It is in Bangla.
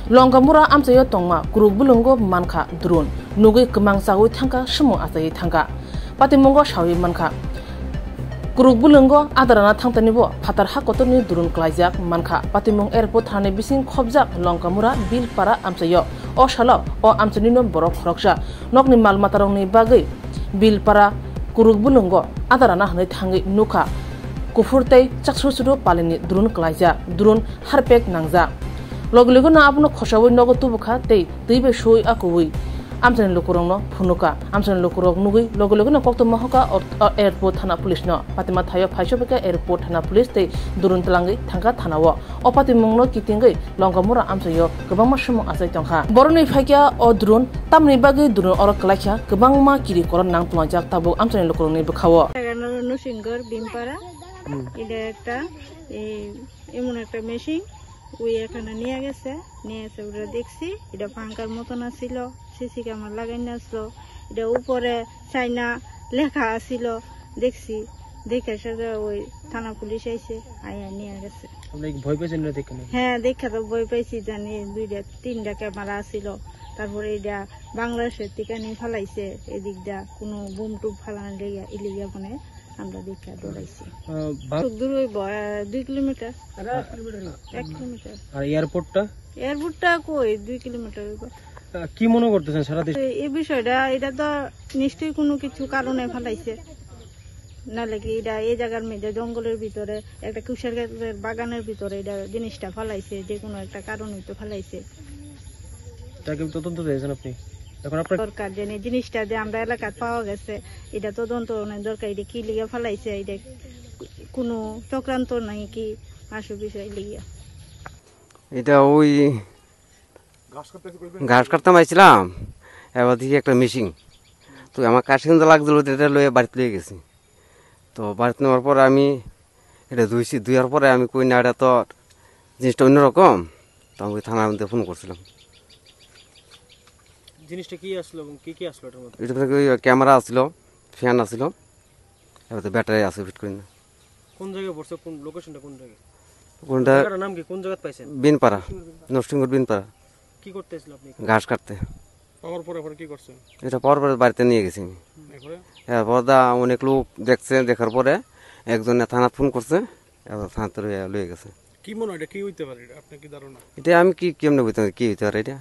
Longamura amsayo tongma kuruk bulungo manka drone nugui kemang sawi thangka semo asai thangka patimongo shawi manka kuruk bulungo adarana thangtanibo phatar hakotoni drone klaijak manka patimong airport thane bising khobjak Longamura bilpara amsayo o shala o amsanino borok khoroksa nokni malmatarongni bagui bilpara kuruk bulungo adarana hne thangi nuka kufurtai chaksusudo palini drone klaijak drone harpek nangja logo na apno khosawi nogo tubukha tei teibe soi akui amsan lokurongno phunuka amsan lokurok nugui logo na kokto mahoka airport thana police no patima thayo phaisopeka airport thana police tei durun tlangi thangka thanawo opati mongno kitingai Longamura amsayo gobangma sumo asai tongkha boroni phaikya o drone tamni bagi drone oro klaikha gobangma kiri koron nang plonjak tabu amsan lokurongni bukhawo নুসিংগর বিমপাড়া এটা একটা এমন একটা মেশিন ওই এখানে নিয়ে এসে ওটা দেখছি এটা ফাঙ্কার মতন আসছিল সিসি ক্যামেরা লাগাইনা আসলো এটা উপরে চাইনা লেখা আসছিল দেখছি দেখে সাথে ওই থানা পুলিশ আইছে আইয়া নিয়ে গেছে ভয় পেয়েছেন না দেখে? হ্যাঁ দেখে তো ভয় পাইছি জানি 2-3টা ক্যামেরা আসছিল তারপরে এটা বাংলাদেশের থেকে নিয়ে ফেলাইছে এদিকটা কোনো বুম টুপ ফেলানো লেগে ইলিগা মানে আমরা দেখে দৌড়াইছি দূর হইব 2 কিলোমিটার 1 কিলোমিটার আর এয়ারপোর্টটা কই 2 কিলোমিটার হইব কি মনে করতেছেন সারা দেশে এই বিষয়টা এটা তো নিশ্চয়ই কোনো কিছু কারণে ফেলাইছে নালে কি এটা এই জায়গার মধ্যে জঙ্গলের ভিতরে একটা কুশার গাছের বাগানের ভিতরে এটা জিনিসটা ফেলাইছে যে কোনো একটা কারণে তো ফেলাইছে তাকে তদন্ত দিয়েছেন আপনি এখন আপনার সরকার জানে জিনিসটা যে আমরা এলাকায় পাওয়া গেছে এটা তদন্ত অনেক দরকার এটা কি লিগে ফেলাইছে এটা কোনো চক্রান্ত নাই কি আসল বিষয় লিগে এটা ওই ঘাস কাটতে মাইছিলাম এবার দেখি একটা মেশিন তো আমার কাছে কিন্তু লাগছিল এটা লয়ে বাড়িতে লয়ে গেছি তো বাড়িতে নেওয়ার পরে আমি এটা ধুয়ার পরে আমি কই না এটা তো জিনিসটা অন্যরকম তো আমি থানার মধ্যে ফোন করছিলাম জিনিসটা কি আসলো এবং কি আসলো এটার মধ্যে এটা থেকে ক্যামেরা আসলো ফ্যান আসলো এবার তো ব্যাটারি আছে ফিট করি না কোন জায়গায় পড়ছে কোন লোকেশনটা কোন জায়গায় কোনটা নাম কি কোন জায়গায় পাইছেন বিনপাড়া নরসিংগড় বিনপাড়া কি করতে এসেছিল আপনি ঘাস কাটতে পাওয়ার পরে কি করছেন এটা পাওয়ার পরে বাড়িতে নিয়ে গেছি এরপর অনেক লোক দেখছে দেখার পরে একজনে থানা ফোন করছে এবার থানাতে লয়ে গেছে কি মনে হয় এটা কি হইতে পারে আপনি কি ধারণা এটা আমি কি কেমনে বুঝতে কি হইতে পারে এটা